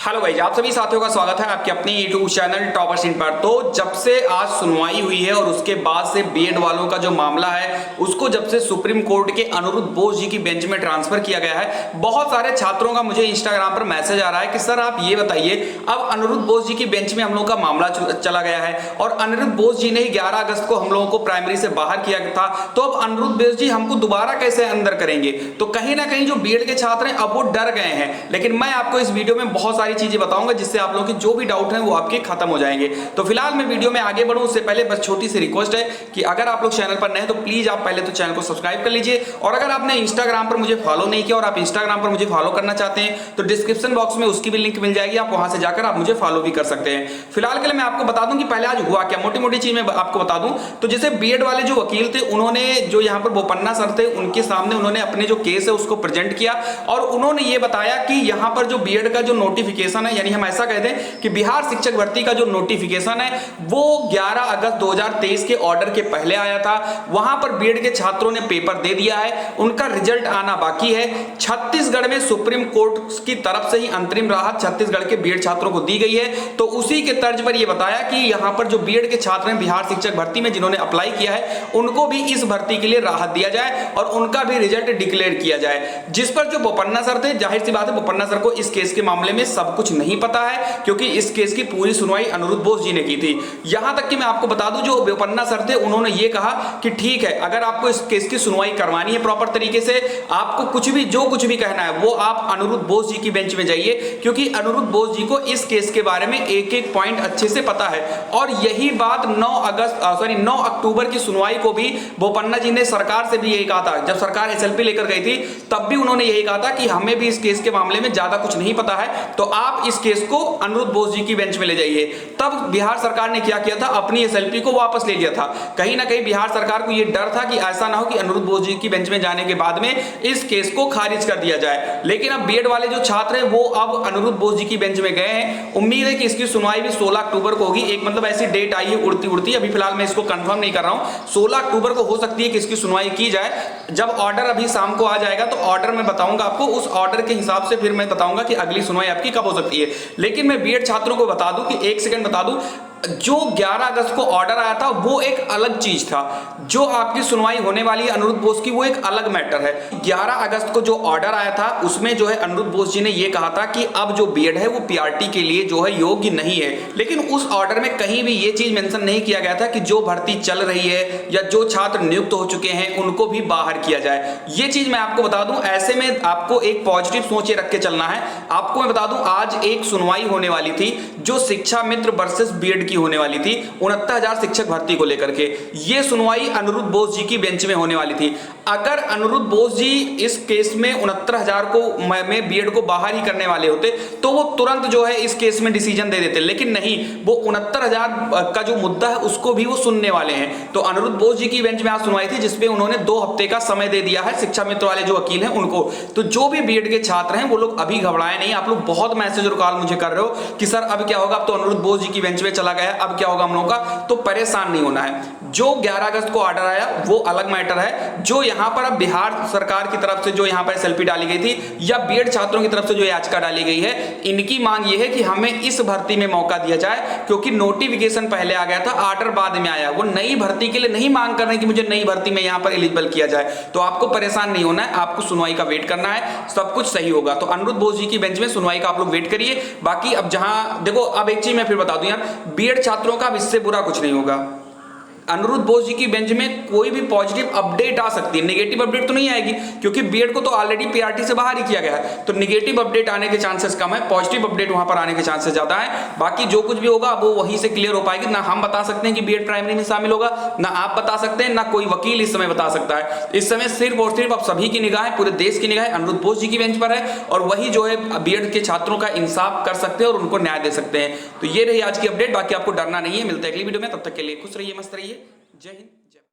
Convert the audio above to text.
Hello guys, आप सभी साथियों का स्वागत है आपके अपने यूट्यूब चैनल टॉपर्स इन पर। तो जब से आज सुनवाई हुई है और उसके बाद से बीएड वालों का जो मामला है उसको जब से सुप्रीम कोर्ट के अनिरुद्ध बोस जी की बेंच में ट्रांसफर किया गया है, बहुत सारे छात्रों का मुझे इंस्टाग्राम पर मैसेज आ रहा है कि सर आप ये बताइए, अब अनिरुद्ध बोस जी की बेंच में हम लोगों का मामला चला गया है और अनिरुद्ध बोस जी ने ही 11 अगस्त को हम लोगों को प्राइमरी से बाहर किया था, तो अब अनिरुद्ध बोस जी हमको दोबारा कैसे अंदर करेंगे। तो कहीं ना कहीं जो बीएड के छात्र हैं अब वो डर गए हैं। लेकिन मैं आपको इस वीडियो में बहुत सारी चीजें बताऊंगा जिससे आप लोगों के जो भी डाउट हैं वो आपके खत्म हो जाएंगे। तो फिलहाल मैं वीडियो में आगे बढ़ूं उससे पहले बस छोटी सी रिक्वेस्ट है कि अगर आप लोग चैनल पर नए हैं तो प्लीज आप पहले तो चैनल को सब्सक्राइब कर लीजिए, और अगर आपने इंस्टाग्राम पर मुझे फॉलो नहीं किया और आप इंस्टाग्राम पर मुझे फॉलो करना चाहते हैं तो डिस्क्रिप्शन बॉक्स में उसकी भी लिंक मिल जाएगी, आप वहां से जाकर आप मुझे फॉलो भी कर सकते हैं। फिलहाल के लिए मैं आपको बता दूं कि पहले आज हुआ क्या, मोटी मोटी चीज मैं आपको बता दूं। तो जैसे बीएड वाले जो वकील थे उन्होंने जो यहाँ पर बोपन्ना सर थे उनके सामने उन्होंने अपने जो केस है उसको प्रेजेंट किया और उन्होंने ये बताया कि यहाँ पर जो बीएड का जो नोटिफिकेशन है, यानी हम ऐसा कहते हैं कि बिहार शिक्षक भर्ती का जो नोटिफिकेशन है वो 11 अगस्त 2023 के ऑर्डर के पहले आया था। वहां पर बीएड के छात्रों ने पेपर दे दिया है, उनका रिजल्ट आना बाकी है। छत्तीसगढ़ में सुप्रीम कोर्ट की तरफ से ही अंतरिम राहत छत्तीसगढ़ के बीएड छात्रों को दी गई है। तो उसी के तर्ज पर यह बताया कि यहां पर जो बीएड के छात्र हैं बिहार शिक्षक भर्ती में जिन्होंने अप्लाई किया है उनको भी इस भर्ती के लिए राहत दिया जाए और उनका भी रिजल्ट डिक्लेयर किया जाए। जिस पर जो बोपन्ना सर थे, जाहिर सी बात है बोपन्ना सर को इस केस के मामले में सब कुछ नहीं पता है क्योंकि इस केस की पूरी सुनवाई अनिरुद्ध बोस जी ने की थी। यहां तक कि मैं आपको बता दूं जो बोपन्ना सर थे उन्होंने ये कहा कि ठीक है, अगर आपको इस केस की सुनवाई करवानी है प्रॉपर तरीके से, आपको कुछ भी कहना है वो आप अनिरुद्ध बोस जी की बेंच में जाइए, क्योंकि अनिरुद्ध बोस जी को इस केस के बारे में एक एक पॉइंट अच्छे से पता है। और यही बात 9 अक्टूबर की सुनवाई को भी बोपन्ना जी ने सरकार से भी यही कहा था। जब सरकार एसएलपी लेकर गई थी तब भी उन्होंने यही कहा था कि हमें भी इस केस के मामले में ज्यादा कुछ नहीं पता है, तो आप इस केस को अनिरुद्ध बोस जी की बेंच में ले जाइए। तब बिहार सरकार ने क्या किया था, अपनी एसएलपी को वापस ले लिया था। कहीं ना कहीं बिहार सरकार को यह डर था कि ऐसा ना हो कि अनिरुद्ध बोस जी की बेंच में जाने के बाद में इस केस को खारिज कर दिया जाए। लेकिन अब बीएड वाले जो छात्र हैं वो अब अनिरुद्ध बोस जी की बेंच में गए हैं। उम्मीद है कि इसकी सुनवाई भी 16 अक्टूबर को होगी। एक मतलब ऐसी डेट आई है उड़ती उड़ती, अभी फिलहाल मैं इसको कंफर्म नहीं कर रहा हूं। 16 अक्टूबर को हो सकती है कि इसकी सुनवाई की जाए। जब ऑर्डर अभी शाम को आ जाएगा तो ऑर्डर में बताऊंगा आपको, उस ऑर्डर के हिसाब से फिर मैं बताऊंगा कि अगली सुनवाई आपकी कब हो सकती है। लेकिन मैं बीएड छात्रों को बता दूं कि एक सेकंड बता दूं, जो 11 अगस्त को ऑर्डर आया था वो एक अलग चीज था, जो आपकी सुनवाई होने वाली है अनिरुद्ध बोस की वो एक अलग मैटर है। 11 अगस्त को जो ऑर्डर आया था उसमें जो है अनिरुद्ध बोस जी ने ये कहा था कि अब जो बीएड है वो पीआरटी के लिए जो है योग्य नहीं है। लेकिन उस ऑर्डर में कहीं भी ये चीज मेंशन नहीं किया गया था कि जो भर्ती चल रही है या जो छात्र नियुक्त हो चुके हैं उनको भी बाहर किया जाए। ये चीज मैं आपको बता दूं, ऐसे में आपको एक पॉजिटिव सोच रख के चलना है। आपको मैं बता दूं आज एक सुनवाई होने वाली थी जो शिक्षा मित्र वर्सेस बीएड की होने वाली थी 69,000 शिक्षक भर्ती को लेकर के। यह सुनवाई अनिरुद्ध बोस जी की बेंच में होने वाली थी। अगर अनिरुद्ध बोस जी इस केस में 69,000 को में बीएड को बाहर ही करने वाले होते तो वो तुरंत जो है इस केस में डिसीजन दे देते, लेकिन नहीं, वो 69,000 का जो मुद्दा है उसको भी वो सुनने वाले हैं। तो अनिरुद्ध बोस जी की बेंच में आज सुनवाई थी जिसपे उन्होंने 2 हफ्ते का समय दे दिया है शिक्षा मित्र वाले जो वकील हैं उनको। तो जो भी बीएड के छात्र हैं वो लोग अभी घबराए नहीं। आप लोग बहुत मैसेज और कॉल मुझे कर रहे हो कि सर अब क्या होगा, अब तो अनिरुद्ध बोस जी की बेंच में चला गया, अब क्या होगा हम लोगों का। तो परेशान नहीं होना है। जो 11 अगस्त को ऑर्डर आया वो अलग मैटर है। जो यहां पर अब बिहार सरकार की तरफ से जो यहां पर एसएलपी डाली गई थी या बीएड छात्रों की तरफ से जो याचिका डाली गई है, इनकी मांग ये है कि हमें इस भर्ती में मौका दिया जाए, क्योंकि नोटिफिकेशन पहले आ गया था, ऑर्डर बाद में आया। वो नई भर्ती के लिए नहीं मांग कर रहे कि मुझे नई भर्ती में यहां पर एलिजिबल किया जाए। तो आपको परेशान नहीं होना है, आपको सुनवाई का वेट करना है, सब कुछ सही होगा। तो अनिरुद्ध बोस जी की बेंच में सुनवाई का आप लोग वेट करिए। बाकी अब जहां देखो, अब एक चीज मैं फिर बता दूं यार, बीएड छात्रों का इससे बुरा कुछ नहीं होगा। अनिरुद्ध बोस जी की बेंच में कोई भी पॉजिटिव अपडेट आ सकती है, नेगेटिव अपडेट तो नहीं आएगी क्योंकि बीएड को तो ऑलरेडी पीआरटी से बाहर ही किया गया है। तो नेगेटिव अपडेट आने के चांसेस कम है, पॉजिटिव अपडेट वहां पर आने के चांसेस ज्यादा है। बाकी जो कुछ भी होगा वो वहीं से क्लियर हो पाएगी। ना हम बता सकते हैं कि बीएड प्राइमरी में शामिल होगा, ना आप बता सकते हैं, ना कोई वकील इस समय बता सकता है। इस समय सिर्फ और सिर्फ अब सभी की निगाहें, पूरे देश की निगाहें अनिरुद्ध बोस जी की बेंच पर है और वही जो है बीएड के छात्रों का इंसाफ कर सकते हैं और उनको न्याय दे सकते हैं। तो ये रही आज की अपडेट। बाकी आपको डरना नहीं है। मिलते हैं अगली वीडियो में, तब तक के लिए खुश रहिए, मस्त रहिए। जय हिंद।